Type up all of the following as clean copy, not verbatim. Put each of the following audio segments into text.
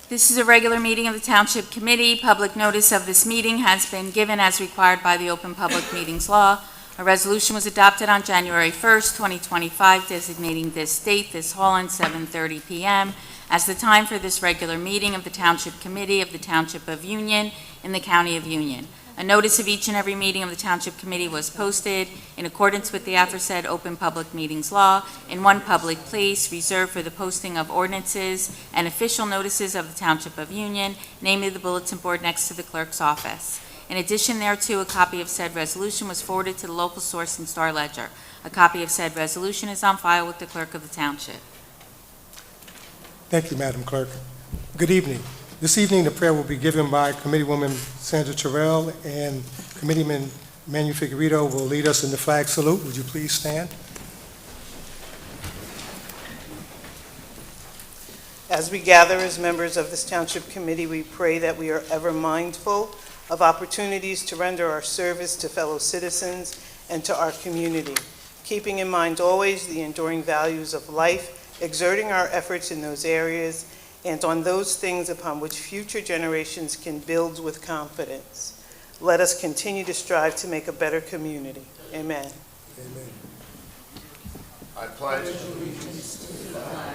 This is a regular meeting of the Township Committee. Public notice of this meeting has been given as required by the Open Public Meetings Law. A resolution was adopted on January 1st, 2025, designating this date, this hall, and 7:30 p.m. as the time for this regular meeting of the Township Committee of the Township of Union in the County of Union. A notice of each and every meeting of the Township Committee was posted in accordance with the aforesaid Open Public Meetings Law in one public place reserved for the posting of ordinances and official notices of the Township of Union, namely the bulletin board next to the clerk's office. In addition thereto, a copy of said resolution was forwarded to the local source in Star Ledger. A copy of said resolution is on file with the clerk of the Township. Thank you, Madam Clerk. Good evening. This evening, the prayer will be given by Committeewoman Sandra Terrell, and Committeeman Manuel Figueredo will lead us in the flag salute. Would you please stand? As we gather as members of this Township Committee, we pray that we are ever mindful of opportunities to render our service to fellow citizens and to our community, keeping in mind always the enduring values of life, exerting our efforts in those areas, and on those things upon which future generations can build with confidence. Let us continue to strive to make a better community. Amen. Amen. I pledge allegiance to the flag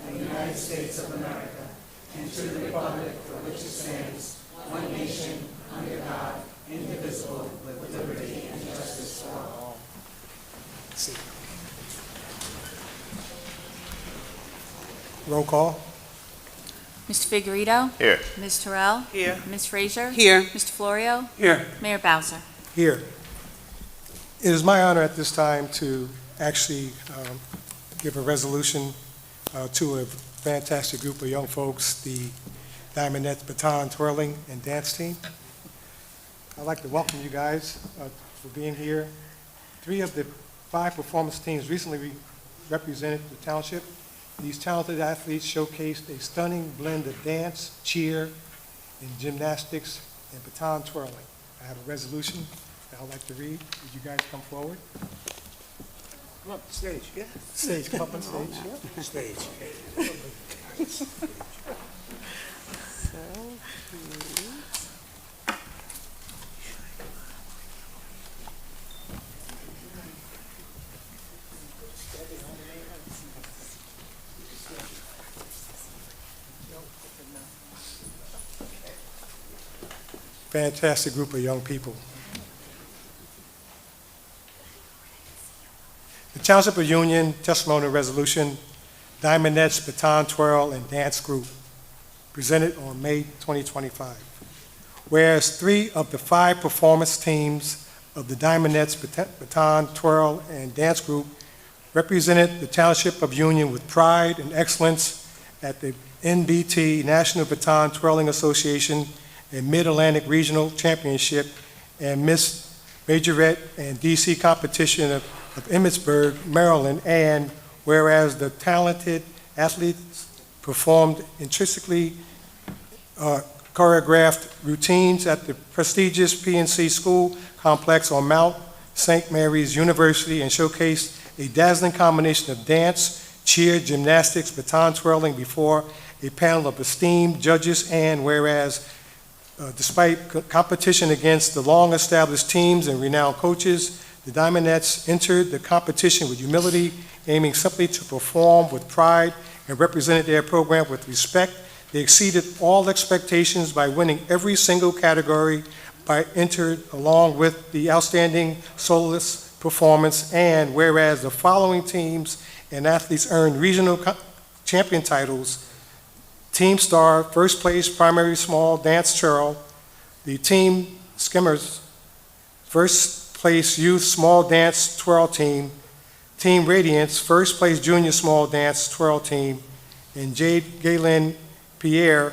of the United States of America and to the republic for which it stands, one nation, under God, indivisible, with liberty and justice for all. Roll call. Mr. Figueredo? Here. Ms. Terrell? Here. Ms. Frazier? Here. Mr. Florio? Here. Mayor Bowser? Here. It is my honor at this time to actually give a resolution to a fantastic group of young folks, the Diamondettes Baton Twirling and Dance Team. I'd like to welcome you guys for being here. 3 of the 5 performance teams recently represented the township. These talented athletes showcased a stunning blend of dance, cheer, and gymnastics and baton twirling. I have a resolution that I'd like to read. Would you guys come forward? Come up stage. Yeah. Stage, come up on stage. Yeah. Stage. Fantastic group of young people. The Township of Union Testimonial Resolution, Diamondettes Baton Twirl and Dance Group, presented on May 2025. Whereas 3 of the 5 performance teams of the Diamondettes Baton Twirl and Dance Group represented the Township of Union with pride and excellence at the NBT National Baton Twirling Association and Mid-Atlantic Regional Championship and Miss Majorette and DC competition of Emmitsburg, Maryland, and whereas the talented athletes performed intrinsically choreographed routines at the prestigious PNC School Complex on Mount St. Mary's University and showcased a dazzling combination of dance, cheer, gymnastics, baton twirling before a panel of esteemed judges, and whereas despite competition against the long-established teams and renowned coaches, the Diamondettes entered the competition with humility, aiming simply to perform with pride and represented their program with respect. They exceeded all expectations by winning every single category entered, along with the outstanding soloist performance, and whereas the following teams and athletes earned regional champion titles: Team Star, first place primary small dance twirl; the Team Skimmers, first place youth small dance twirl team; Team Radiance, first place junior small dance twirl team; and Jade Galen Pierre,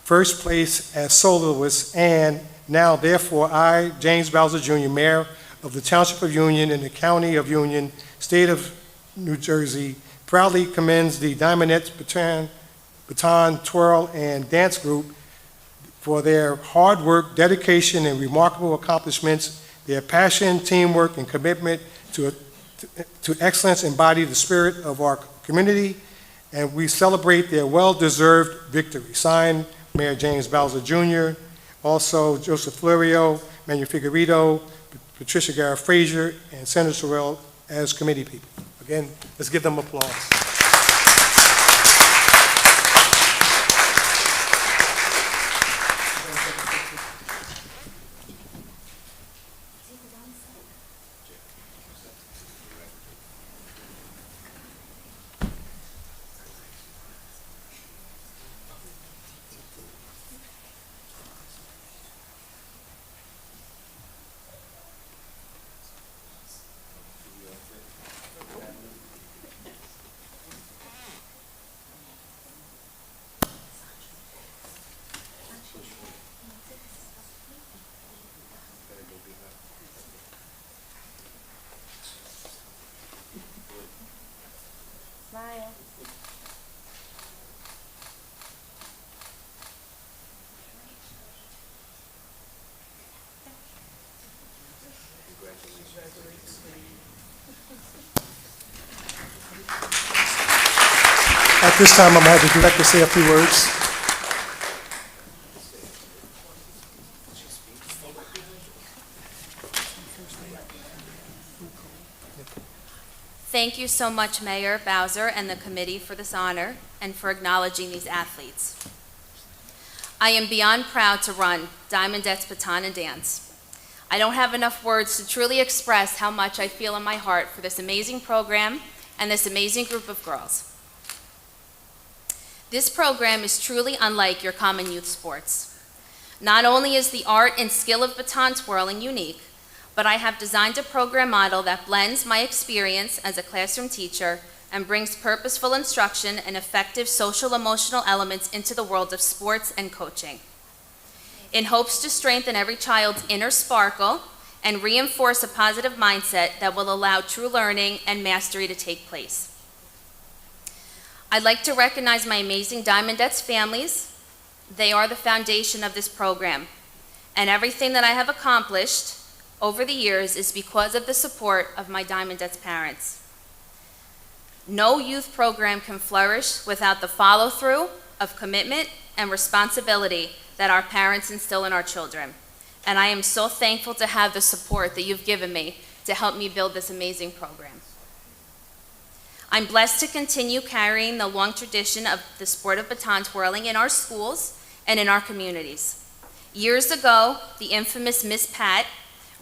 first place as soloist. And now, therefore, I, James Bowser Jr., Mayor of the Township of Union in the County of Union, State of New Jersey, proudly commends the Diamondettes Baton Twirl and Dance Group for their hard work, dedication, and remarkable accomplishments. Their passion, teamwork, and commitment to excellence embody the spirit of our community and we celebrate their well-deserved victory. Signed, Mayor James Bowser Jr., also Joseph Florio, Manuel Figueredo, Patricia Garrett Frazier, and Senator Sorrell as committee people. Again, let's give them applause. Smile. At this time, I'm going to have the director say a few words. Thank you so much, Mayor Bowser and the committee, for this honor and for acknowledging these athletes. I am beyond proud to run Diamondettes Baton and Dance. I don't have enough words to truly express how much I feel in my heart for this amazing program and this amazing group of girls. This program is truly unlike your common youth sports. Not only is the art and skill of baton twirling unique, but I have designed a program model that blends my experience as a classroom teacher and brings purposeful instruction and effective social-emotional elements into the world of sports and coaching, in hopes to strengthen every child's inner sparkle and reinforce a positive mindset that will allow true learning and mastery to take place. I'd like to recognize my amazing Diamondettes families. They are the foundation of this program, and everything that I have accomplished over the years is because of the support of my Diamondettes parents. No youth program can flourish without the follow-through of commitment and responsibility that our parents instill in our children. And I am so thankful to have the support that you've given me to help me build this amazing program. I'm blessed to continue carrying the long tradition of the sport of baton twirling in our schools and in our communities. Years ago, the infamous Miss Pat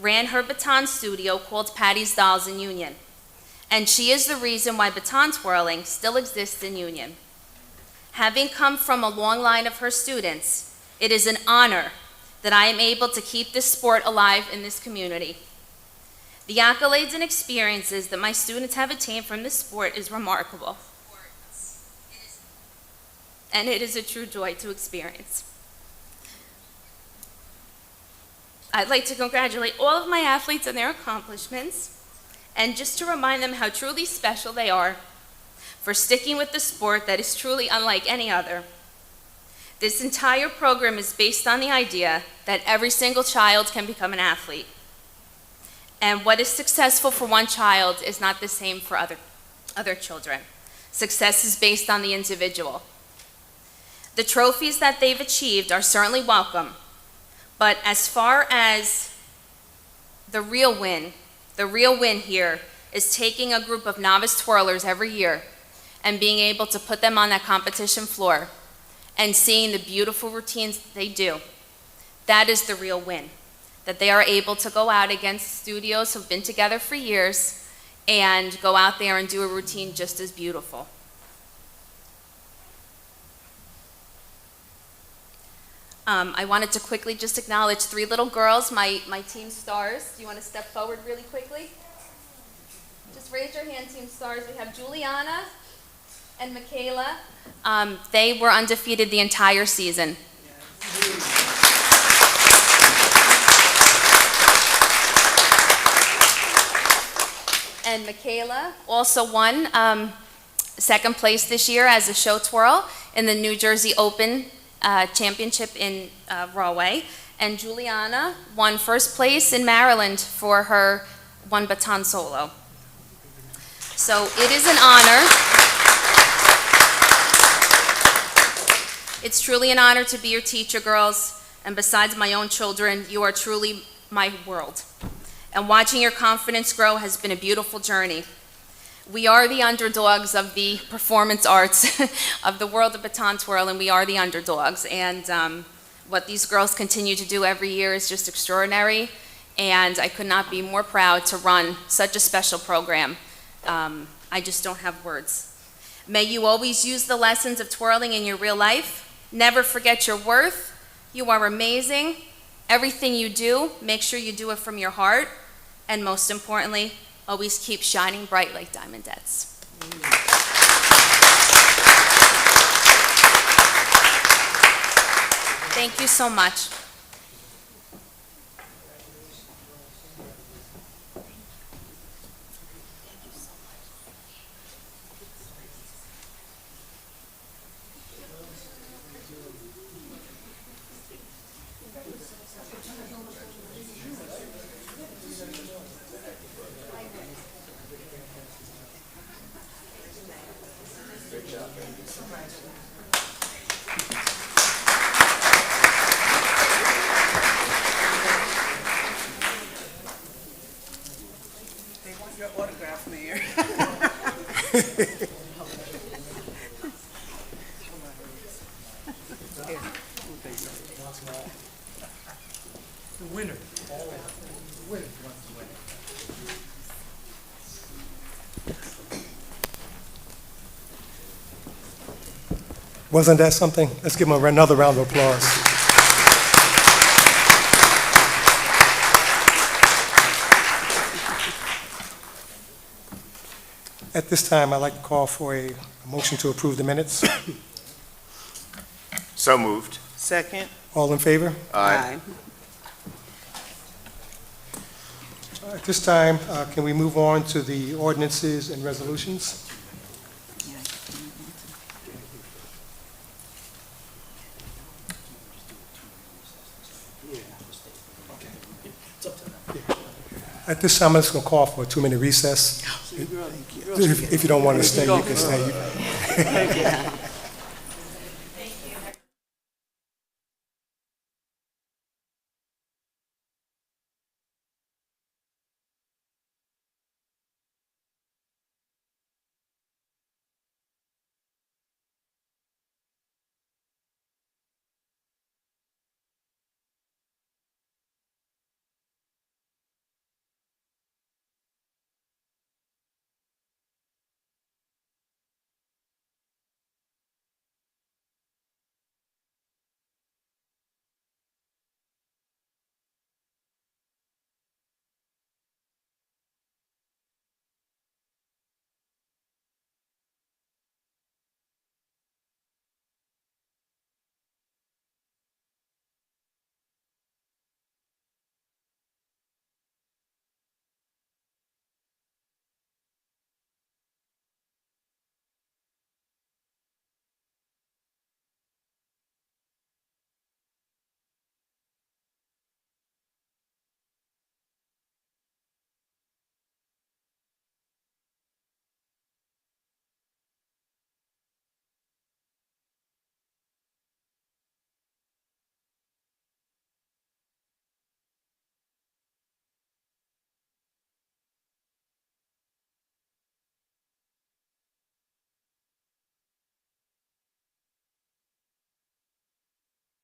ran her baton studio called Patty's Dolls in Union, and she is the reason why baton twirling still exists in Union. Having come from a long line of her students, it is an honor that I am able to keep this sport alive in this community. The accolades and experiences that my students have attained from this sport is remarkable, and it is a true joy to experience. I'd like to congratulate all of my athletes on their accomplishments, and just to remind them how truly special they are for sticking with the sport that is truly unlike any other. This entire program is based on the idea that every single child can become an athlete. And what is successful for one child is not the same for other children. Success is based on the individual. The trophies that they've achieved are certainly welcome, but as far as the real win here is taking a group of novice twirlers every year and being able to put them on that competition floor and seeing the beautiful routines they do. That is the real win, that they are able to go out against studios who've been together for years and go out there and do a routine just as beautiful. I wanted to quickly just acknowledge 3 little girls, my team stars. Do you want to step forward really quickly? Just raise your hand, team stars. We have Juliana and Michaela. They were undefeated the entire season. And Michaela also won second place this year as a show twirl in the New Jersey Open Championship in Rahway. And Juliana won first place in Maryland for her one baton solo. So it is an honor. It's truly an honor to be your teacher, girls, and besides my own children, you are truly my world. And watching your confidence grow has been a beautiful journey. We are the underdogs of the performance arts of the world of baton twirl, and we are the underdogs. And what these girls continue to do every year is just extraordinary, and I could not be more proud to run such a special program. I just don't have words. May you always use the lessons of twirling in your real life. Never forget your worth. You are amazing. Everything you do, make sure you do it from your heart. And most importantly, always keep shining bright like diamondettes. Thank you so much. They want your autograph, Mayor. The winner. Wasn't that something? Let's give him another round of applause. At this time, I'd like to call for a motion to approve the minutes. So moved. Second. All in favor? Aye. At this time, can we move on to the ordinances and resolutions? At this time, I'm just going to call for a 2-minute recess. If you don't want to stay, you can stay.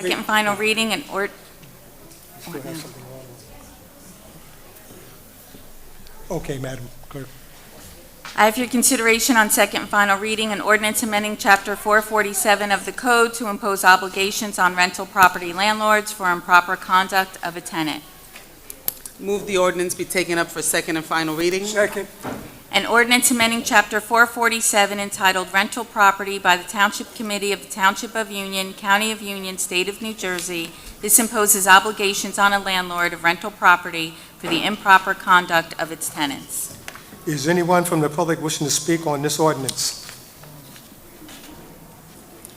Second and final reading and Okay, Madam Clerk. I have your consideration on second and final reading an ordinance amending Chapter 447 of the Code to impose obligations on rental property landlords for improper conduct of a tenant. Move the ordinance be taken up for second and final reading. Second. An ordinance amending Chapter 447 entitled Rental Property by the Township Committee of the Township of Union, County of Union, State of New Jersey. This imposes obligations on a landlord of rental property for the improper conduct of its tenants. Is anyone from the public wishing to speak on this ordinance?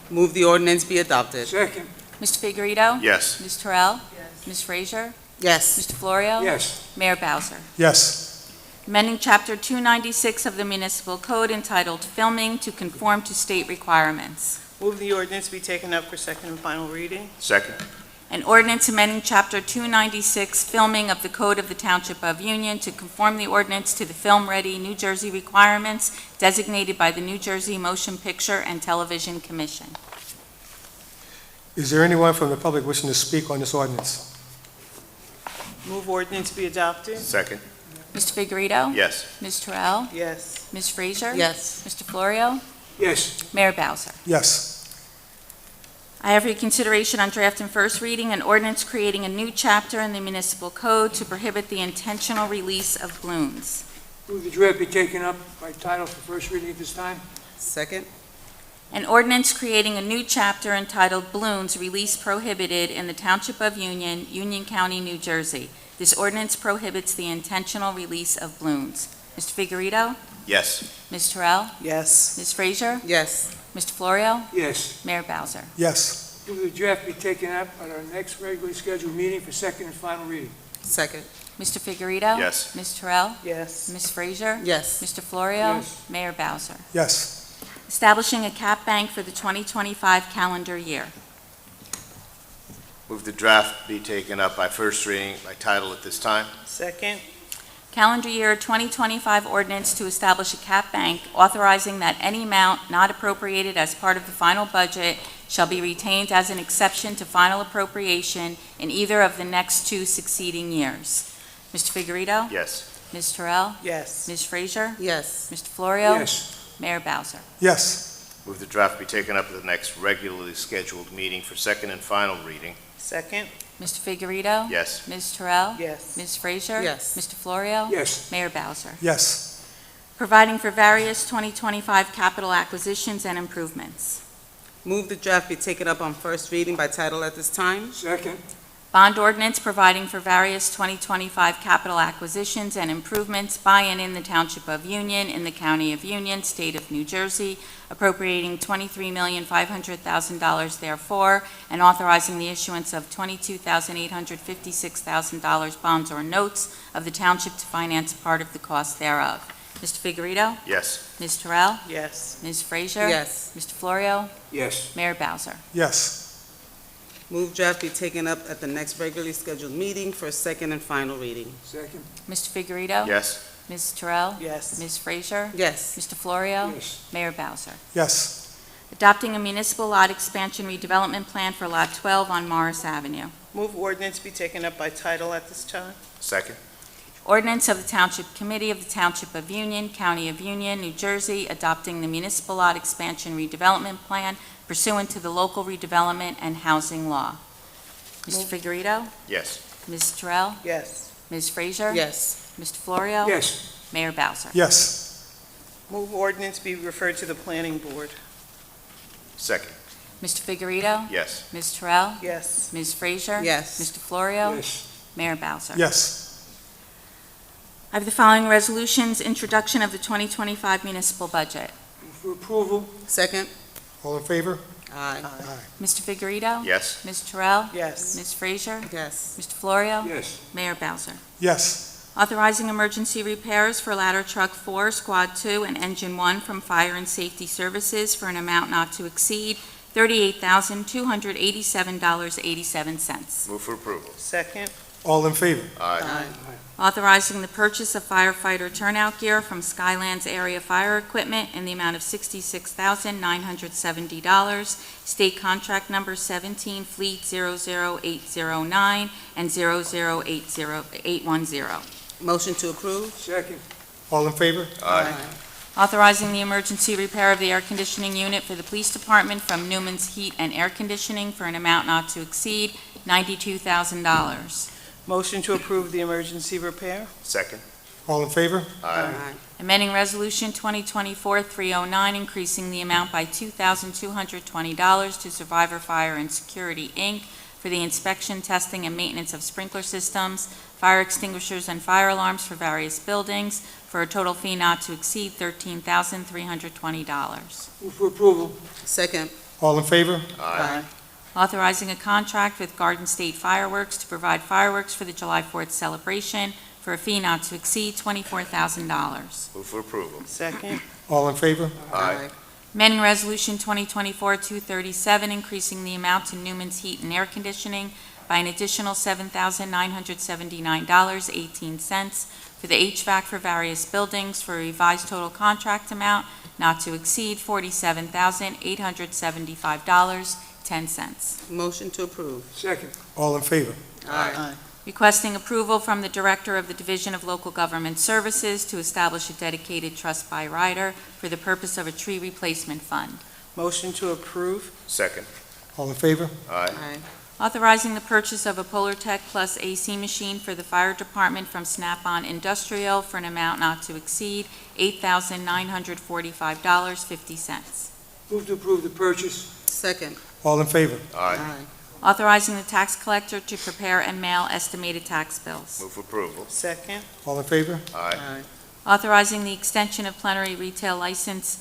Move the ordinance be adopted. Second. Mr. Figueredo? Yes. Ms. Terrell? Ms. Frazier? Yes. Mr. Florio? Yes. Mayor Bowser? Yes. Amending Chapter 296 of the Municipal Code entitled Filming to conform to state requirements. Move the ordinance be taken up for second and final reading. Second. An ordinance amending Chapter 296, filming of the Code of the Township of Union to conform the ordinance to the film-ready New Jersey requirements designated by the New Jersey Motion Picture and Television Commission. Is there anyone from the public wishing to speak on this ordinance? Move ordinance be adopted. Second. Mr. Figueredo? Yes. Ms. Terrell? Yes. Ms. Frazier? Yes. Mr. Florio? Yes. Mayor Bowser? Yes. I have for your consideration on draft and first reading an ordinance creating a new chapter in the municipal code to prohibit the intentional release of balloons. Move the draft be taken up by title for first reading at this time. Second. An ordinance creating a new chapter entitled Balloons Release Prohibited in the Township of Union, Union County, New Jersey. This ordinance prohibits the intentional release of balloons. Mr. Figueredo? Yes. Ms. Terrell? Yes. Ms. Frazier? Yes. Mr. Florio? Yes. Mayor Bowser? Yes. Move the draft be taken up at our next regularly scheduled meeting for second and final reading. Second. Mr. Figueredo? Yes. Ms. Terrell? Yes. Ms. Frazier? Yes. Mr. Florio? Yes. Mayor Bowser? Yes. Establishing a cap bank for the 2025 calendar year. Move the draft be taken up by first reading by title at this time. Second. Calendar year 2025 ordinance to establish a cap bank authorizing that any amount not appropriated as part of the final budget shall be retained as an exception to final appropriation in either of the next two succeeding years. Mr. Figueredo? Yes. Ms. Terrell? Yes. Ms. Frazier? Yes. Mr. Florio? Yes. Mayor Bowser? Yes. Move the draft be taken up at the next regularly scheduled meeting for second and final reading. Second. Mr. Figueredo? Yes. Ms. Terrell? Yes. Ms. Frazier? Yes. Mr. Florio? Yes. Mayor Bowser? Yes. Providing for various 2025 capital acquisitions and improvements. Move the draft be taken up on first reading by title at this time. Second. Bond ordinance providing for various 2025 capital acquisitions and improvements by and in the Township of Union, in the County of Union, State of New Jersey, appropriating $23,500,000 therefore, and authorizing the issuance of $22,856,000 bonds or notes of the Township to finance part of the cost thereof. Mr. Figueredo? Yes. Ms. Terrell? Yes. Ms. Frazier? Yes. Mr. Florio? Yes. Mayor Bowser? Yes. Move draft be taken up at the next regularly scheduled meeting for second and final reading. Second. Mr. Figueredo? Yes. Ms. Terrell? Yes. Ms. Frazier? Yes. Mr. Florio? Yes. Mayor Bowser? Yes. Adopting a municipal lot expansion redevelopment plan for Lot 12 on Morris Avenue. Move ordinance be taken up by title at this time. Second. Ordinance of the Township Committee of the Township of Union, County of Union, New Jersey, adopting the municipal lot expansion redevelopment plan pursuant to the local redevelopment and housing law. Mr. Figueredo? Yes. Ms. Terrell? Yes. Ms. Frazier? Yes. Mr. Florio? Yes. Mayor Bowser? Yes. Move ordinance be referred to the planning board. Second. Mr. Figueredo? Yes. Ms. Terrell? Yes. Ms. Frazier? Yes. Mr. Florio? Yes. Mayor Bowser? Yes. I have the following resolutions: introduction of the 2025 municipal budget. Move for approval. Second. All in favor? Aye. Aye. Mr. Figueredo? Yes. Ms. Terrell? Yes. Ms. Frazier? Yes. Mr. Florio? Yes. Mayor Bowser? Yes. Authorizing emergency repairs for ladder truck 4, squad 2, and engine 1 from Fire and Safety Services for an amount not to exceed $38,287.87. Move for approval. Second. All in favor? Aye. Authorizing the purchase of firefighter turnout gear from Skylands Area Fire Equipment in the amount of $66,970, state contract number 17 Fleet 00809 and 0080810. Motion to approve. Second. All in favor? Aye. Authorizing the emergency repair of the air conditioning unit for the police department from Newman's Heat and Air Conditioning for an amount not to exceed $92,000. Motion to approve the emergency repair. Second. All in favor? Aye. Amending Resolution 2024-309, increasing the amount by $2,220 to Survivor Fire and Security, Inc. for the inspection, testing, and maintenance of sprinkler systems, fire extinguishers, and fire alarms for various buildings, for a total fee not to exceed $13,320. Move for approval. Second. All in favor? Aye. Authorizing a contract with Garden State Fireworks to provide fireworks for the July 4th celebration for a fee not to exceed $24,000. Move for approval. Second. All in favor? Aye. Amending Resolution 2024-237, increasing the amount to Newman's Heat and Air Conditioning by an additional $7,979.18 for the HVAC for various buildings for a revised total contract amount not to exceed $47,875.10. Motion to approve. Second. All in favor? Aye. Requesting approval from the Director of the Division of Local Government Services to establish a dedicated trust by rider for the purpose of a tree replacement fund. Motion to approve. Second. All in favor? Aye. Aye. Authorizing the purchase of a Polartec Plus AC machine for the Fire Department from Snap-on Industrial for an amount not to exceed $8,945.50. Move to approve the purchase. Second. All in favor? Aye. Authorizing the tax collector to prepare and mail estimated tax bills. Move approval. Second. All in favor? Aye. Aye. Authorizing the extension of plenary retail license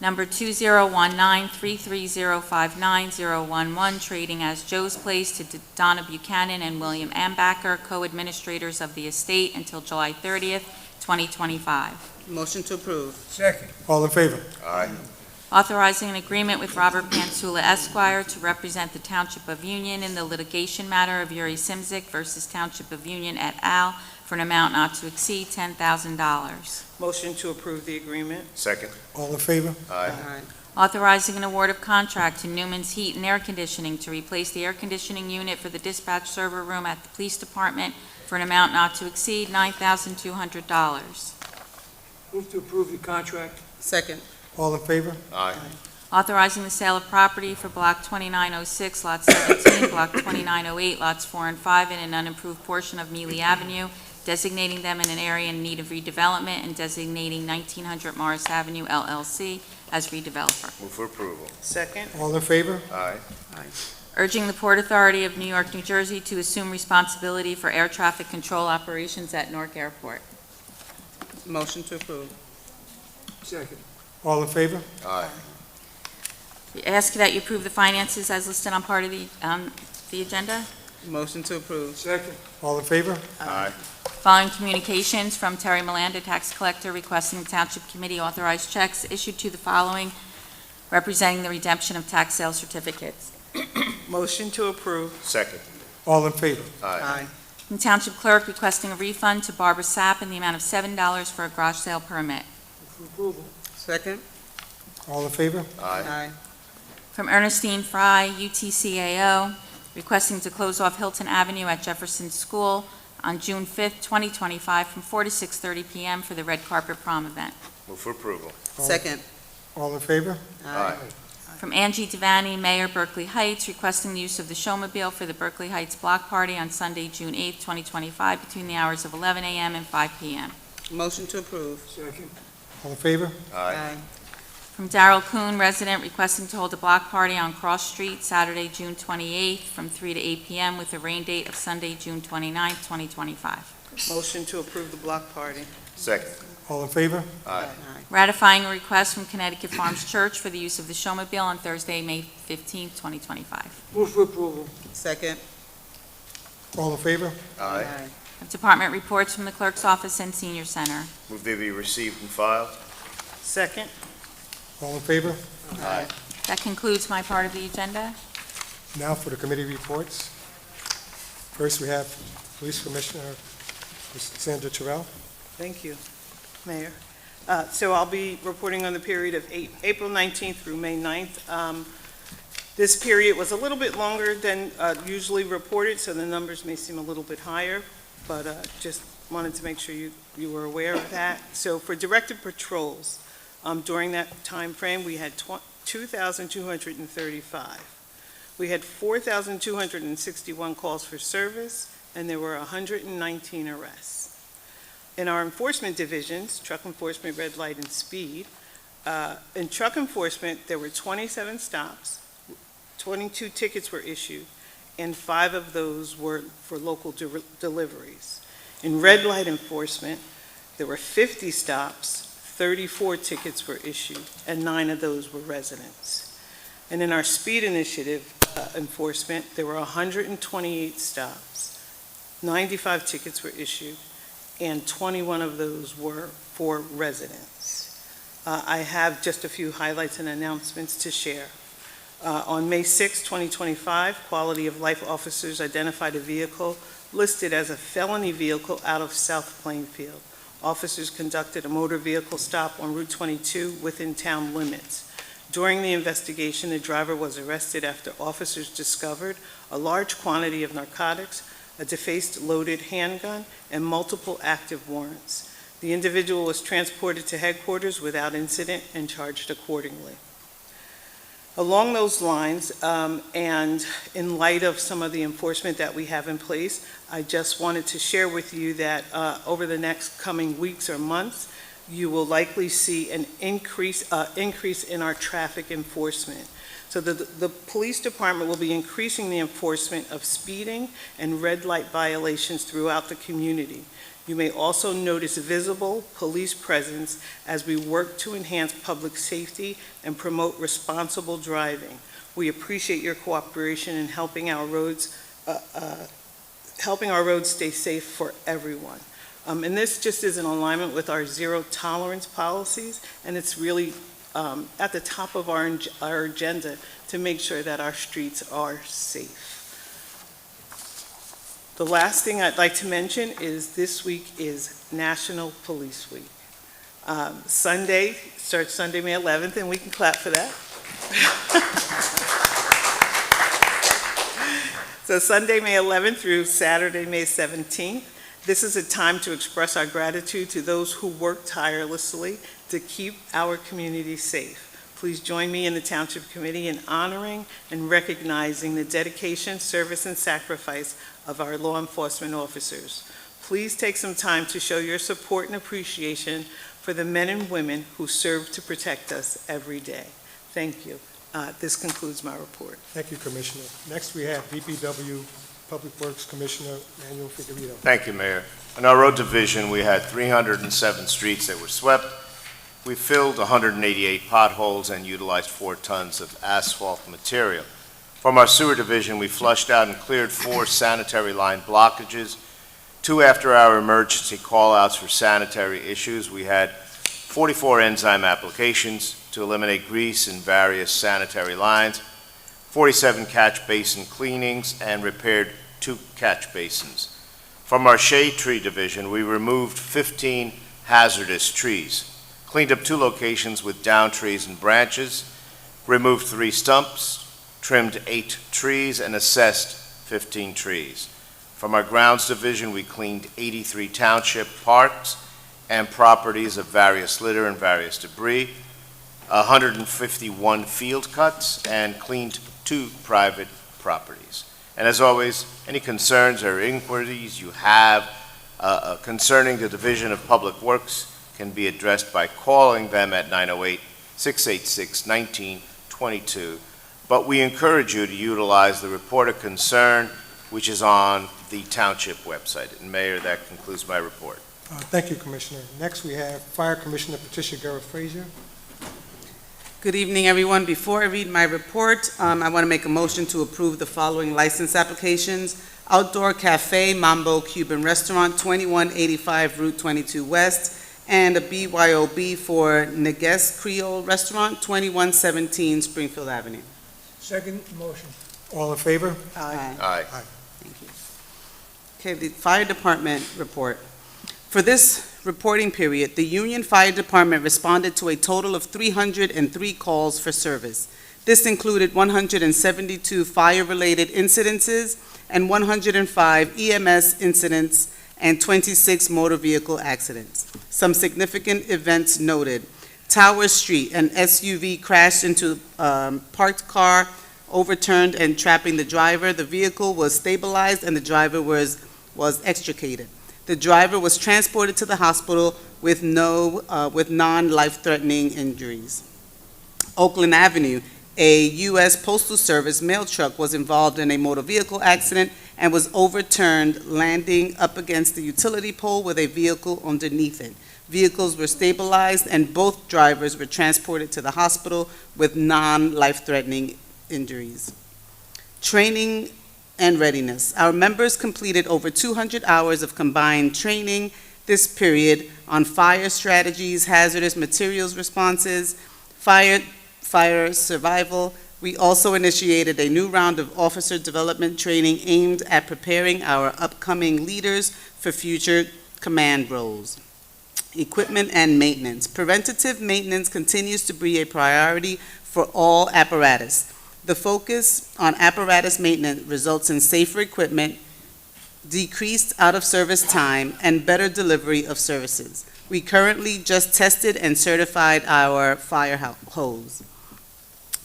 number 2019-33059011, trading as Joe's Place, to Donna Buchanan and William Ambacher, co-administrators of the estate, until July 30th, 2025. Motion to approve. Second. All in favor? Aye. Authorizing an agreement with Robert Pansula Esquire to represent the Township of Union in the litigation matter of Yuri Simzik versus Township of Union et al. For an amount not to exceed $10,000. Motion to approve the agreement. Second. All in favor? Aye. Authorizing an award of contract to Newman's Heat and Air Conditioning to replace the air conditioning unit for the dispatch server room at the Police Department for an amount not to exceed $9,200. Move to approve the contract. Second. All in favor? Aye. Authorizing the sale of property for Block 2906, Lot 17, Block 2908, Lots 4 and 5, in an unimproved portion of Mealy Avenue, designating them in an area in need of redevelopment, and designating 1900 Morris Avenue LLC as redeveloper. Move for approval. Second. All in favor? Aye. Urging the Port Authority of New York, New Jersey to assume responsibility for air traffic control operations at Newark Airport. Motion to approve. Second. All in favor? Aye. We ask that you approve the finances as listed on part of the agenda. Motion to approve. Second. All in favor? Aye. Following communications from Terry Milanda, tax collector, requesting the Township Committee authorize checks issued to the following, representing the redemption of tax sale certificates. Motion to approve. Second. All in favor? Aye. From Township Clerk, requesting a refund to Barbara Sapp in the amount of $7 for a garage sale permit. Move for approval. Second. All in favor? Aye. From Ernestine Fry, UTCAO, requesting to close off Hilton Avenue at Jefferson School on June 5th, 2025, from 4 to 6:30 p.m. for the Red Carpet Prom event. Move for approval. Second. All in favor? Aye. From Angie Devaney, Mayor, Berkeley Heights, requesting the use of the Showmobile for the Berkeley Heights Block Party on Sunday, June 8th, 2025, between the hours of 11 a.m. and 5 p.m. Motion to approve. Second. All in favor? Aye. From Darrell Kuhn, resident, requesting to hold a block party on Cross Street Saturday, June 28th, from 3 to 8 p.m. with a rain date of Sunday, June 29th, 2025. Motion to approve the block party. Second. All in favor? Aye. Ratifying a request from Connecticut Farms Church for the use of the Showmobile on Thursday, May 15th, 2025. Move for approval. Second. All in favor? Aye. Department reports from the Clerk's Office and Senior Center. Move they be received and filed. Second. All in favor? Aye. That concludes my part of the agenda. Now for the committee reports. First, we have Police Commissioner Ms. Sandra Terrell. Thank you, Mayor. So I'll be reporting on the period of April 19th through May 9th. This period was a little bit longer than usually reported, so the numbers may seem a little bit higher, but just wanted to make sure you were aware of that. So for directed patrols, during that time frame, we had 2,235. We had 4,261 calls for service, and there were 119 arrests. In our enforcement divisions, truck enforcement, red light, and speed, in truck enforcement, there were 27 stops, 22 tickets were issued, and 5 of those were for local deliveries. In red light enforcement, there were 50 stops, 34 tickets were issued, and 9 of those were residents. And in our speed initiative enforcement, there were 128 stops, 95 tickets were issued, and 21 of those were for residents. I have just a few highlights and announcements to share. On May 6, 2025, Quality of Life officers identified a vehicle listed as a felony vehicle out of South Plainfield. Officers conducted a motor vehicle stop on Route 22 within town limits. During the investigation, the driver was arrested after officers discovered a large quantity of narcotics, a defaced loaded handgun, and multiple active warrants. The individual was transported to headquarters without incident and charged accordingly. Along those lines, and in light of some of the enforcement that we have in place, I just wanted to share with you that over the next coming weeks or months, you will likely see an increase in our traffic enforcement. So the police department will be increasing the enforcement of speeding and red light violations throughout the community. You may also notice visible police presence as we work to enhance public safety and promote responsible driving. We appreciate your cooperation in helping our roads stay safe for everyone. And this just is in alignment with our zero tolerance policies, and it's really at the top of our agenda to make sure that our streets are safe. The last thing I'd like to mention is this week is National Police Week. Sunday starts Sunday, May 11th, and we can clap for that. So Sunday, May 11th through Saturday, May 17th. This is a time to express our gratitude to those who work tirelessly to keep our community safe. Please join me in the Township Committee in honoring and recognizing the dedication, service, and sacrifice of our law enforcement officers. Please take some time to show your support and appreciation for the men and women who serve to protect us every day. Thank you. This concludes my report. Thank you, Commissioner. Next, we have DPW Public Works Commissioner Manuel Figueredo. Thank you, Mayor. In our road division, we had 307 streets that were swept. We filled 188 potholes and utilized 4 tons of asphalt material. From our sewer division, we flushed out and cleared 4 sanitary line blockages, 2 after-hour emergency call-outs for sanitary issues. We had 44 enzyme applications to eliminate grease in various sanitary lines, 47 catch basin cleanings, and repaired 2 catch basins. From our shade tree division, we removed 15 hazardous trees, cleaned up 2 locations with down trees and branches, removed 3 stumps, trimmed 8 trees, and assessed 15 trees. From our grounds division, we cleaned 83 township parks and properties of various litter and various debris, 151 field cuts, and cleaned 2 private properties. And as always, any concerns or inquiries you have concerning the Division of Public Works can be addressed by calling them at 908-686-1922. But we encourage you to utilize the report of concern, which is on the township website. And Mayor, that concludes my report. Thank you, Commissioner. Next, we have Fire Commissioner Patricia Guerra-Frazier. Good evening, everyone. Before I read my report, I want to make a motion to approve the following license applications. Outdoor Cafe, Mambo Cuban Restaurant, 2185 Route 22 West, and a BYOB for Neges Creole Restaurant, 2117 Springfield Avenue. Second motion. All in favor? Aye. Aye. Thank you. Okay, the Fire Department report. For this reporting period, the Union Fire Department responded to a total of 303 calls for service. This included 172 fire-related incidences and 105 EMS incidents and 26 motor vehicle accidents. Some significant events noted. Tower Street, an SUV crashed into a parked car, overturned and trapping the driver. The vehicle was stabilized and the driver was extricated. The driver was transported to the hospital with non-life-threatening injuries. Oakland Avenue, a U.S. Postal Service mail truck was involved in a motor vehicle accident and was overturned, landing up against the utility pole with a vehicle underneath it. Vehicles were stabilized and both drivers were transported to the hospital with non-life-threatening injuries. Training and readiness. Our members completed over 200 hours of combined training this period on fire strategies, hazardous materials responses, fire survival. We also initiated a new round of officer development training aimed at preparing our upcoming leaders for future command roles. Equipment and maintenance. Preventative maintenance continues to be a priority for all apparatus. The focus on apparatus maintenance results in safer equipment, decreased out-of-service time, and better delivery of services. We currently just tested and certified our fire hose,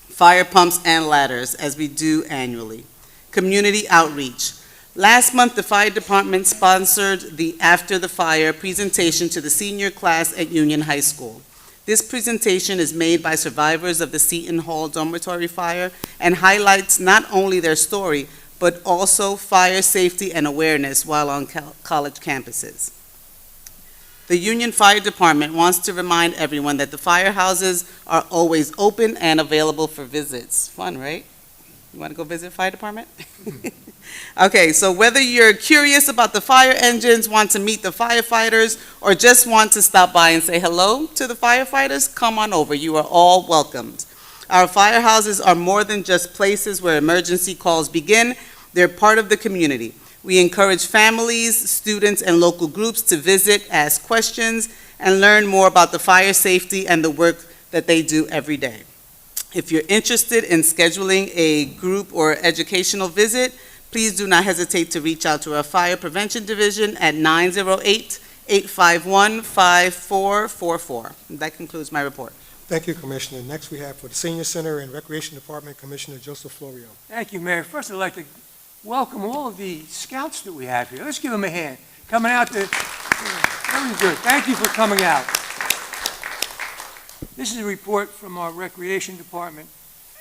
fire pumps, and ladders, as we do annually. Community outreach. Last month, the fire department sponsored the After the Fire presentation to the senior class at Union High School. This presentation is made by survivors of the Seton Hall dormitory fire and highlights not only their story, but also fire safety and awareness while on college campuses. The Union Fire Department wants to remind everyone that the firehouses are always open and available for visits. Fun, right? You want to go visit fire department? Okay, so whether you're curious about the fire engines, want to meet the firefighters, or just want to stop by and say hello to the firefighters, come on over. You are all welcomed. Our firehouses are more than just places where emergency calls begin. They're part of the community. We encourage families, students, and local groups to visit, ask questions, and learn more about the fire safety and the work that they do every day. If you're interested in scheduling a group or educational visit, please do not hesitate to reach out to our Fire Prevention Division at 908-851-5444. That concludes my report. Thank you, Commissioner. Next, we have for the Senior Center and Recreation Department, Commissioner Joseph Florio. Thank you, Mayor. First, I'd like to welcome all of the scouts that we have here. Let's give them a hand. Coming out to, very good. Thank you for coming out. This is a report from our Recreation Department.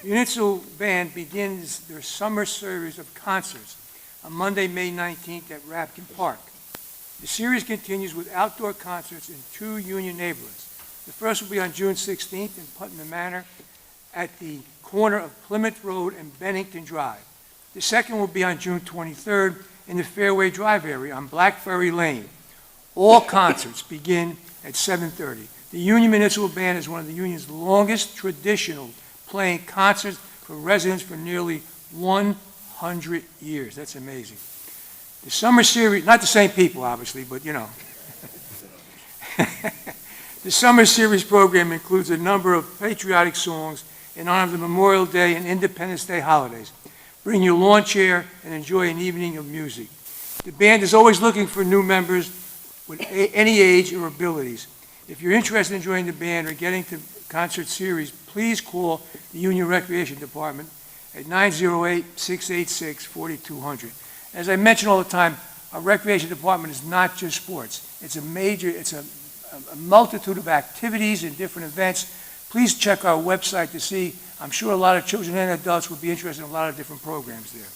The Municipal Band begins their summer series of concerts on Monday, May 19th at Rapkin Park. The series continues with outdoor concerts in 2 Union neighborhoods. The first will be on June 16th in Putnam Manor at the corner of Plymouth Road and Bennington Drive. The second will be on June 23rd in the Fairway Drive area on Blackberry Lane. All concerts begin at 7:30. The Union Municipal Band is one of the Union's longest traditional playing concerts for residents for nearly 100 years. That's amazing. The summer series, not the same people, obviously, but you know. The summer series program includes a number of patriotic songs in honor of the Memorial Day and Independence Day holidays. Bring your lawn chair and enjoy an evening of music. The band is always looking for new members with any age or abilities. If you're interested in joining the band or getting to concert series, please call the Union Recreation Department at 908-686-4200. As I mention all the time, our Recreation Department is not just sports. It's a multitude of activities and different events. Please check our website to see. I'm sure a lot of children and adults would be interested in a lot of different programs there.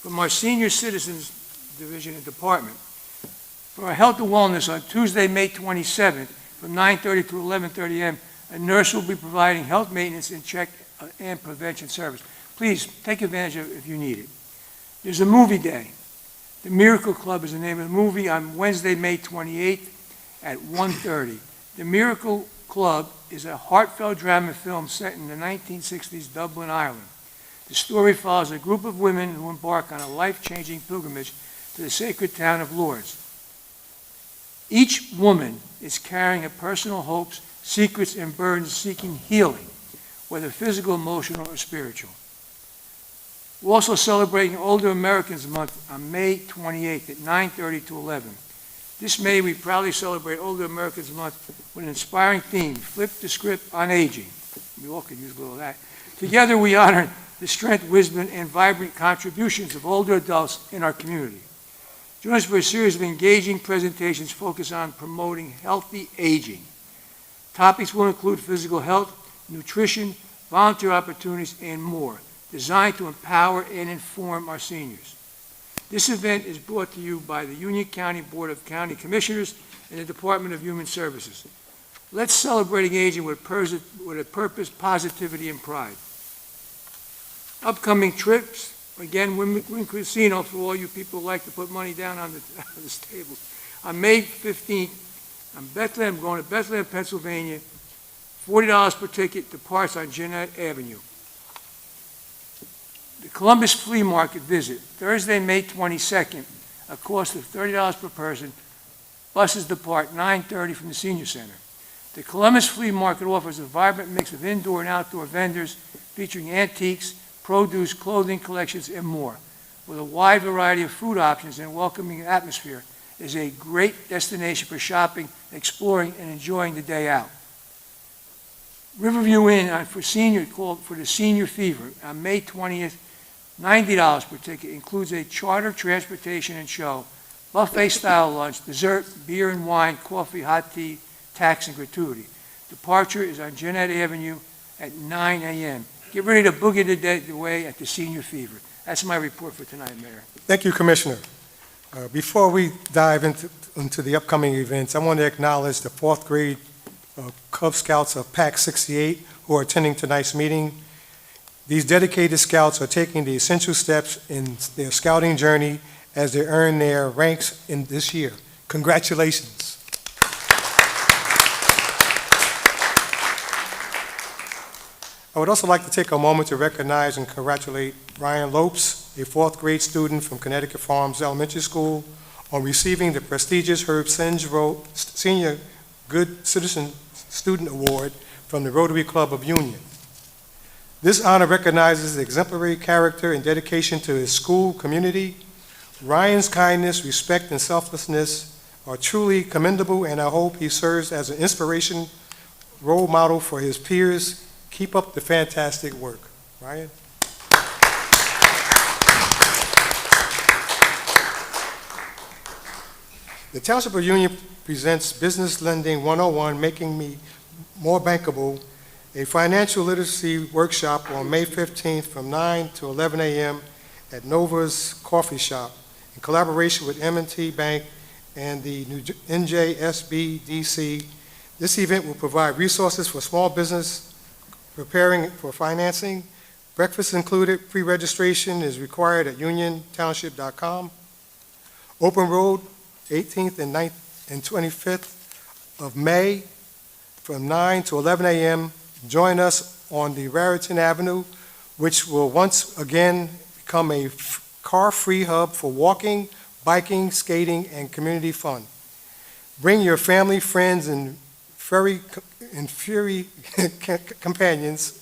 From our Senior Citizens Division and Department, for our Health and Wellness on Tuesday, May 27th, from 9:30 to 11:30 a.m., a nurse will be providing health maintenance and check and prevention service. Please take advantage of it if you need it. There's a movie day. The Miracle Club is the name of the movie on Wednesday, May 28th at 1:30. The Miracle Club is a heartfelt drama film set in the 1960s Dublin, Ireland. The story follows a group of women who embark on a life-changing pilgrimage to the sacred town of Lourdes. Each woman is carrying a personal hopes, secrets, and burdens seeking healing, whether physical, emotional, or spiritual. We're also celebrating Older Americans Month on May 28th at 9:30 to 11. This May, we proudly celebrate Older Americans Month with an inspiring theme, Flip the Script on Aging. We all could use a little of that. Together, we honor the strength, wisdom, and vibrant contributions of older adults in our community. Join us for a series of engaging presentations focused on promoting healthy aging. Topics will include physical health, nutrition, volunteer opportunities, and more, designed to empower and inform our seniors. This event is brought to you by the Union County Board of County Commissioners and the Department of Human Services. Let's celebrate aging with a purpose, positivity, and pride. Upcoming trips, again, Wynn Casino, for all you people who like to put money down on the tables. On May 15th, I'm going to Bethlehem, Pennsylvania, $40 per ticket, departs on Jeanette Avenue. The Columbus Flea Market visit, Thursday, May 22nd, a cost of $30 per person. Buses depart 9:30 from the Senior Center. The Columbus Flea Market offers a vibrant mix of indoor and outdoor vendors featuring antiques, produce, clothing collections, and more. With a wide variety of food options and welcoming atmosphere, it is a great destination for shopping, exploring, and enjoying the day out. Riverview Inn for the Senior Fever on May 20th, $90 per ticket, includes a charter transportation and show, buffet-style lunch, dessert, beer and wine, coffee, hot tea, tax, and gratuity. Departure is on Jeanette Avenue at 9 a.m. Get ready to boogie the day away at the Senior Fever. That's my report for tonight, Mayor. Thank you, Commissioner. Before we dive into the upcoming events, I want to acknowledge the fourth grade Cub Scouts of PAC 68 who are attending tonight's meeting. These dedicated scouts are taking the essential steps in their scouting journey as they earn their ranks in this year. Congratulations. I would also like to take a moment to recognize and congratulate Ryan Lopes, a fourth grade student from Connecticut Farms Elementary School, on receiving the prestigious Herb Singe Senior Good Citizen Student Award from the Rotary Club of Union. This honor recognizes the exemplary character and dedication to his school community. Ryan's kindness, respect, and selflessness are truly commendable, and I hope he serves as an inspiration, role model for his peers. Keep up the fantastic work. Ryan? The Township of Union presents Business Lending 101, Making Me More Bankable, a financial literacy workshop on May 15th from 9 to 11 a.m. at Nova's Coffee Shop in collaboration with M&T Bank and the NJSBDC. This event will provide resources for small business preparing for financing. Breakfast included. Pre-registration is required at uniontownship.com. Open Road, 18th and 9th and 25th of May from 9 to 11 a.m. Join us on the Raritan Avenue, which will once again become a car-free hub for walking, biking, skating, and community fun. Bring your family, friends, and furry companions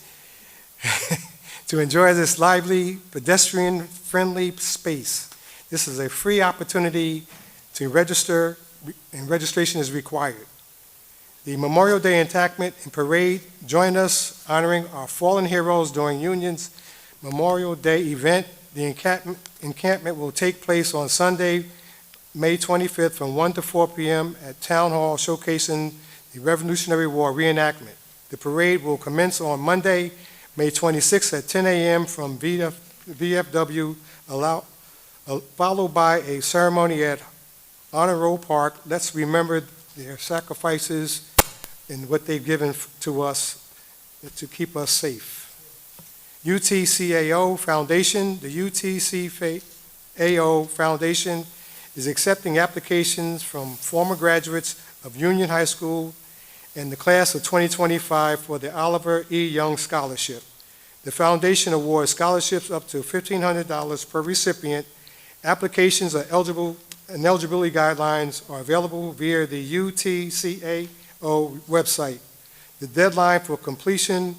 to enjoy this lively, pedestrian-friendly space. This is a free opportunity to register, and registration is required. The Memorial Day enactment and parade, join us honoring our fallen heroes during Union's Memorial Day event. The encampment will take place on Sunday, May 25th from 1 to 4 p.m. at Town Hall, showcasing the Revolutionary War reenactment. The parade will commence on Monday, May 26th at 10 a.m. from VFW, followed by a ceremony at Honor Row Park. Let's remember their sacrifices and what they've given to us to keep us safe. UTCAO Foundation, the UTCAO Foundation is accepting applications from former graduates of Union High School and the class of 2025 for the Oliver E. Young Scholarship. The foundation awards scholarships up to $1,500 per recipient. Applications are eligible, and eligibility guidelines are available via the UTCAO website. The deadline for completing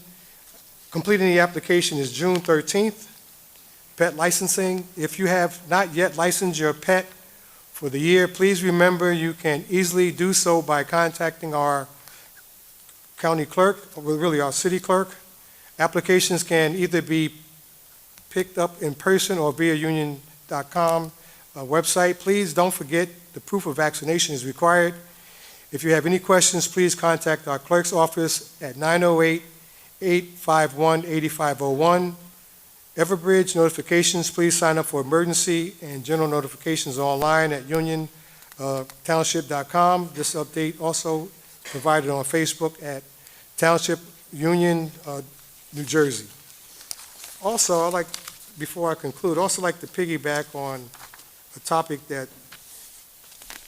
the application is June 13th. Pet licensing. If you have not yet licensed your pet for the year, please remember you can easily do so by contacting our county clerk, or really our city clerk. Applications can either be picked up in person or via union.com website. Please don't forget the proof of vaccination is required. If you have any questions, please contact our clerk's office at 908-851-8501. Everbridge notifications, please sign up for emergency and general notifications online at uniontownship.com. This update also provided on Facebook at Township Union, New Jersey. Also, before I conclude, I'd also like to piggyback on a topic that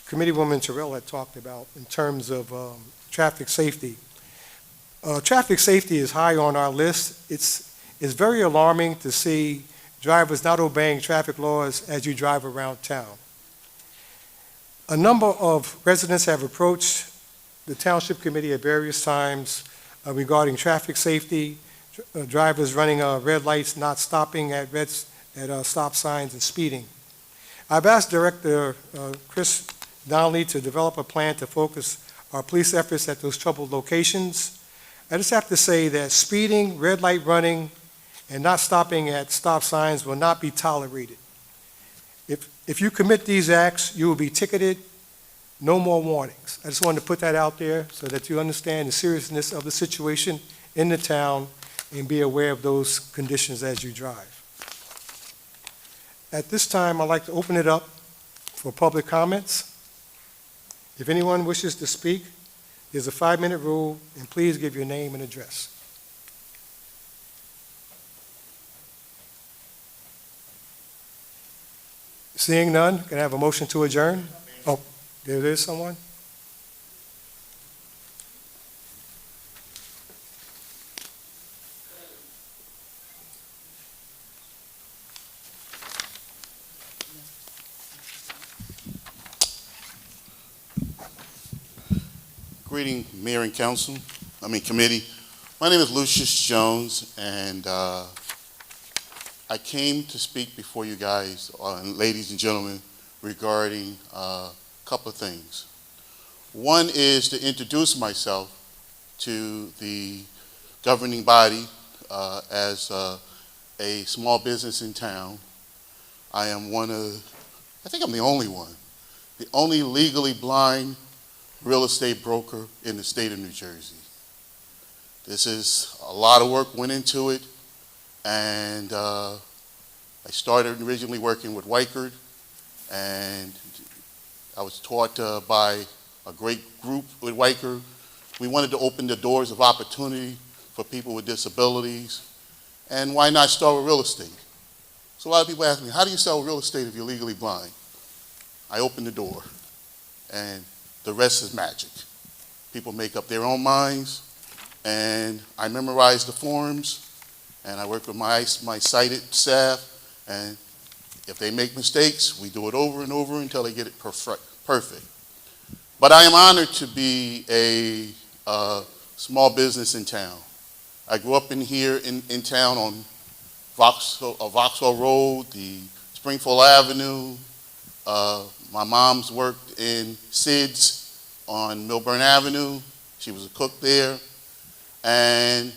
Committeewoman Terrell had talked about in terms of traffic safety. Traffic safety is high on our list. It's very alarming to see drivers not obeying traffic laws as you drive around town. A number of residents have approached the Township Committee at various times regarding traffic safety, drivers running red lights, not stopping at stop signs, and speeding. I've asked Director Chris Donnelly to develop a plan to focus our police efforts at those troubled locations. I just have to say that speeding, red light running, and not stopping at stop signs will not be tolerated. If you commit these acts, you will be ticketed, no more warnings. I just wanted to put that out there so that you understand the seriousness of the situation in the town and be aware of those conditions as you drive. At this time, I'd like to open it up for public comments. If anyone wishes to speak, there's a 5-minute rule, and please give your name and address. Seeing none, can I have a motion to adjourn? Oh, there is someone? Greeting, Mayor and Committee. My name is Lucius Jones, and I came to speak before you guys, ladies and gentlemen, regarding a couple of things. One is to introduce myself to the governing body as a small business in town. I am I think I'm the only legally blind real estate broker in the state of New Jersey. This is a lot of work went into it, and I started originally working with Weichert, and I was taught by a great group with Weichert. We wanted to open the doors of opportunity for people with disabilities, and why not start with real estate? So a lot of people ask me, how do you sell real estate if you're legally blind? I opened the door, and the rest is magic. People make up their own minds, and I memorize the forms, and I work with my sighted staff, and if they make mistakes, we do it over and over until they get it perfect. But I am honored to be a small business in town. I grew up in town on Vauxhall Road, the Springfield Avenue. My mom's worked in Sid's on Milburn Avenue. She was a cook there. And,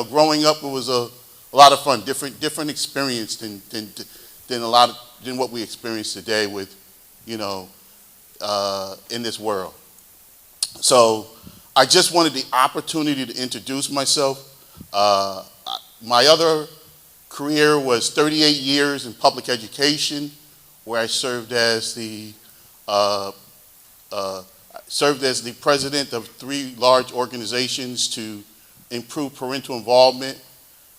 growing up, it was a lot of fun, different experience than what we experience today with, in this world. So I just wanted the opportunity to introduce myself. My other career was 38 years in public education, where I served as the president of 3 large organizations to improve parental involvement.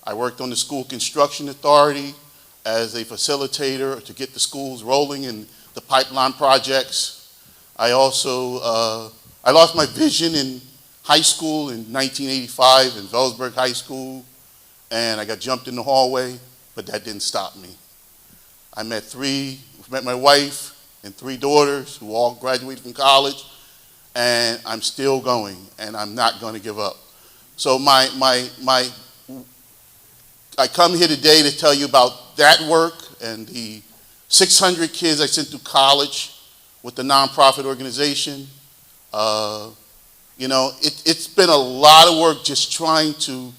I worked on the school construction authority as a facilitator to get the schools rolling in the pipeline projects. I also I lost my vision in high school in 1985 in Wellsburg High School, and I got jumped in the hallway, but that didn't stop me. I met my wife and 3 daughters who all graduated from college, and I'm still going, and I'm not going to give up. So I come here today to tell you about that work and the 600 kids I sent to college with the nonprofit organization. It's been a lot of work just trying to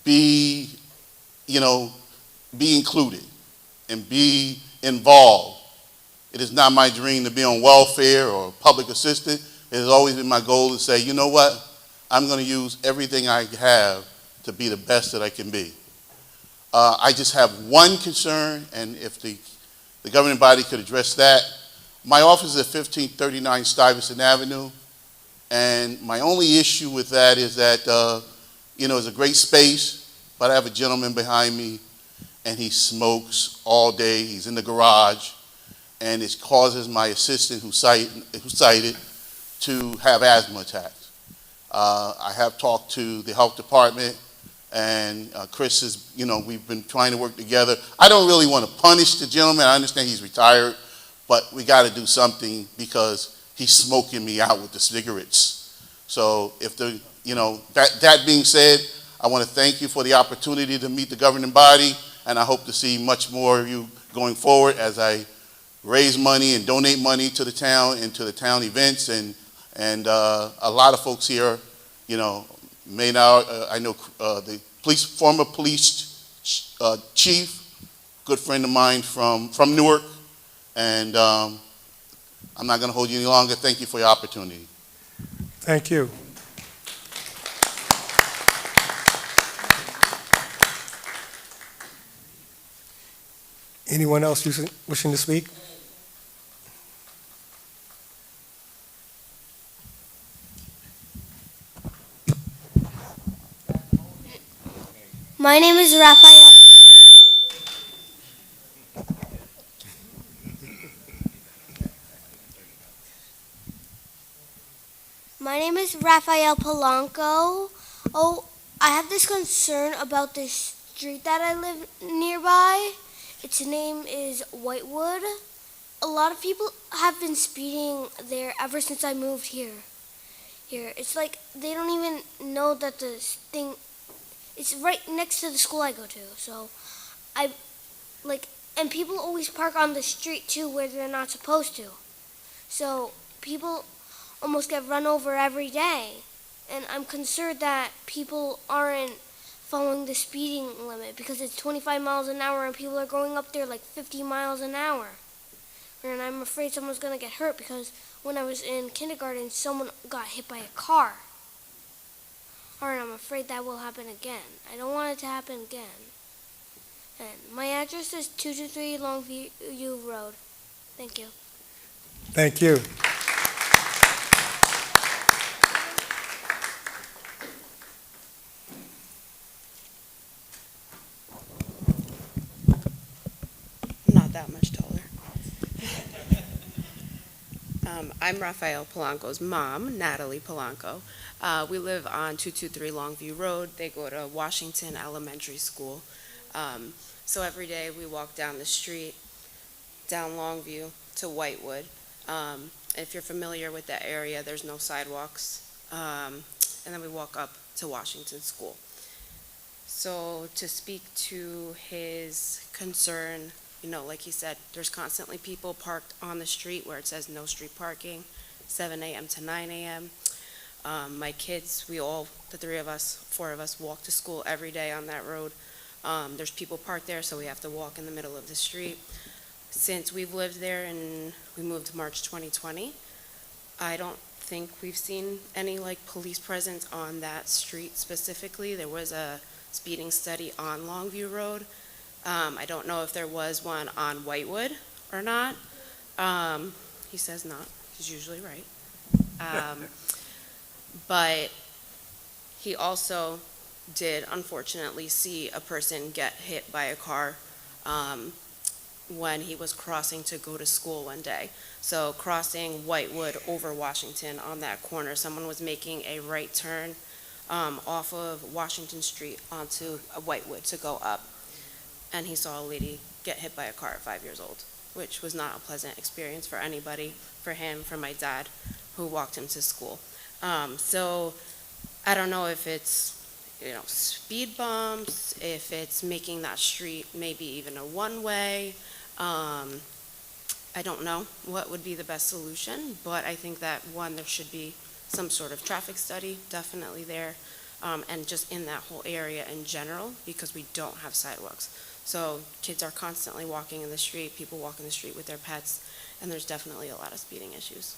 be included and be involved. It is not my dream to be on welfare or public assistant. It has always been my goal to say, you know what, I'm going to use everything I have to be the best that I can be. I just have one concern, and if the governing body could address that. My office is at 1539 Stuyvesant Avenue, and my only issue with that is that, it's a great space, but I have a gentleman behind me, and he smokes all day. He's in the garage, and it causes my assistant who cited to have asthma attacks. I have talked to the health department, and Chris is, we've been trying to work together. I don't really want to punish the gentleman. I understand he's retired, but we got to do something because he's smoking me out with the cigarettes. So if that being said, I want to thank you for the opportunity to meet the governing body, and I hope to see much more of you going forward as I raise money and donate money to the town and to the town events, and a lot of folks here, may now, I know the former police chief, good friend of mine from Newark, and I'm not going to hold you any longer. Thank you for your opportunity. Thank you. Anyone else wishing to speak? My name is Raphael. My name is Raphael Polanco. Oh, I have this concern about this street that I live nearby. Its name is Whitewood. A lot of people have been speeding there ever since I moved here. It's like they don't even know that this thing, it's right next to the school I go to. So and people always park on the street too where they're not supposed to. So people almost get run over every day. And I'm concerned that people aren't following the speeding limit because it's 25 miles an hour and people are going up there like 50 miles an hour. And I'm afraid someone's going to get hurt because when I was in kindergarten, someone got hit by a car. And I'm afraid that will happen again. I don't want it to happen again. And my address is 223 Longview Road. Thank you. Thank you. Not that much taller. I'm Raphael Polanco's mom, Natalie Polanco. We live on 223 Longview Road. They go to Washington Elementary School. So every day we walk down the street, down Longview to Whitewood. If you're familiar with that area, there's no sidewalks. And then we walk up to Washington School. So to speak to his concern, like he said, there's constantly people parked on the street where it says no street parking, 7 a.m. to 9 a.m. My kids, the four of us, walk to school every day on that road. There's people parked there, so we have to walk in the middle of the street. Since we've lived there and we moved March 2020, I don't think we've seen any police presence on that street specifically. There was a speeding study on Longview Road. I don't know if there was one on Whitewood or not. He says not. He's usually right. But he also did unfortunately see a person get hit by a car when he was crossing to go to school one day. So crossing Whitewood over Washington on that corner, someone was making a right turn off of Washington Street onto Whitewood to go up. And he saw a lady get hit by a car at 5 years old, which was not a pleasant experience for anybody, for him, for my dad, who walked him to school. So I don't know if it's, speed bumps, if it's making that street maybe even a one-way. I don't know what would be the best solution, but I think that, one, there should be some sort of traffic study definitely there, and just in that whole area in general, because we don't have sidewalks. So kids are constantly walking in the street, people walk in the street with their pets, and there's definitely a lot of speeding issues.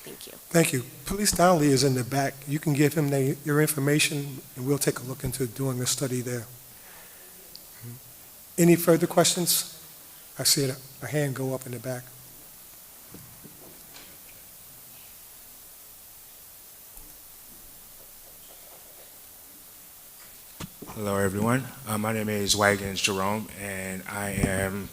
Thank you. Thank you. Police Donnelly is in the back. You can give him your information, and we'll take a look into doing a study there. Any further questions? I see a hand go up in the back. Hello, everyone. My name is Wagons Jerome, and I am,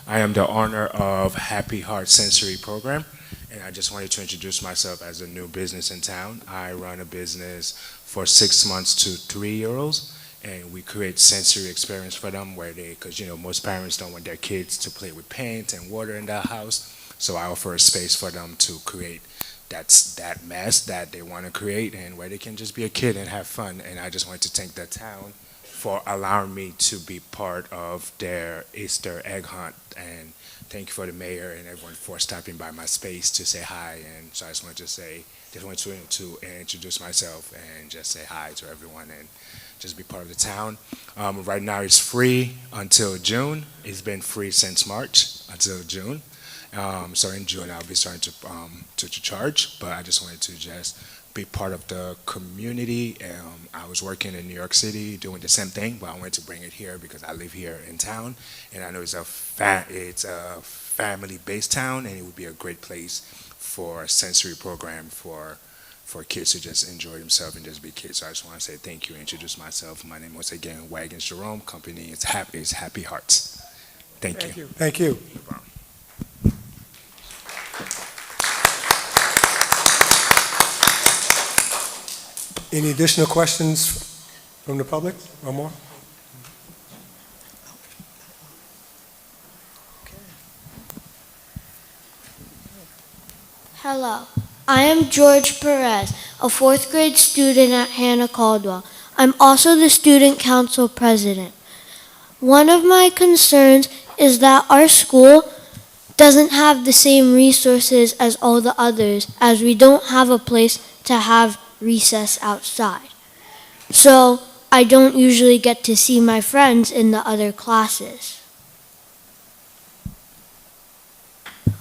I am the owner of Happy Heart Sensory Program, and I just wanted to introduce myself as a new business in town. I run a business for 6 months to 3-year-olds, and we create sensory experience for them where because most parents don't want their kids to play with paint and water in their house, so I offer a space for them to create that mess that they want to create, and where they can just be a kid and have fun. And I just wanted to thank the town for allowing me to be part of their Easter egg hunt, and thank you for the mayor and everyone for stopping by my space to say hi. And so I just wanted to introduce myself and just say hi to everyone and just be part of the town. Right now it's free until June. It's been free since March until June. So in June I'll be starting to charge, but I just wanted to just be part of the community. I was working in New York City doing the same thing, but I wanted to bring it here because I live here in town, and I know it's a family-based town, and it would be a great place for a sensory program for kids to just enjoy themselves and just be kids. So I just want to say thank you and introduce myself. My name once again, Wagons Jerome. Company is Happy Hearts. Thank you. Thank you. No problem. Any additional questions from the public? One more? Hello, I am George Perez, a 4th grade student at Hannah Caldwell. I'm also the student council president. One of my concerns is that our school doesn't have the same resources as all the others, as we don't have a place to have recess outside. So I don't usually get to see my friends in the other classes.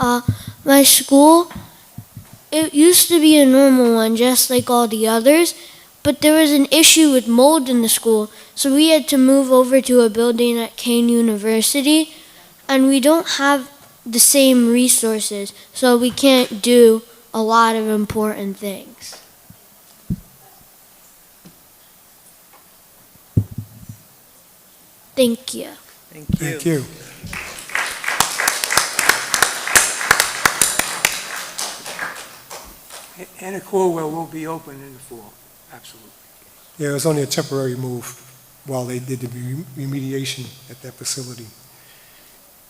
My school, it used to be a normal one, just like all the others, but there was an issue with mold in the school, so we had to move over to a building at Kane University, and we don't have the same resources, so we can't do a lot of important things. Thank you. Thank you. Hannah Caldwell will be open in the fall, absolutely. Yeah, it was only a temporary move while they did the remediation at that facility.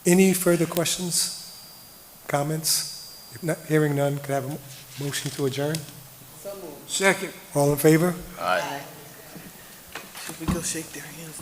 Any further questions, comments? If not, hearing none, could I have a motion to adjourn? Second. All in favor? Aye. Should we go shake their hands?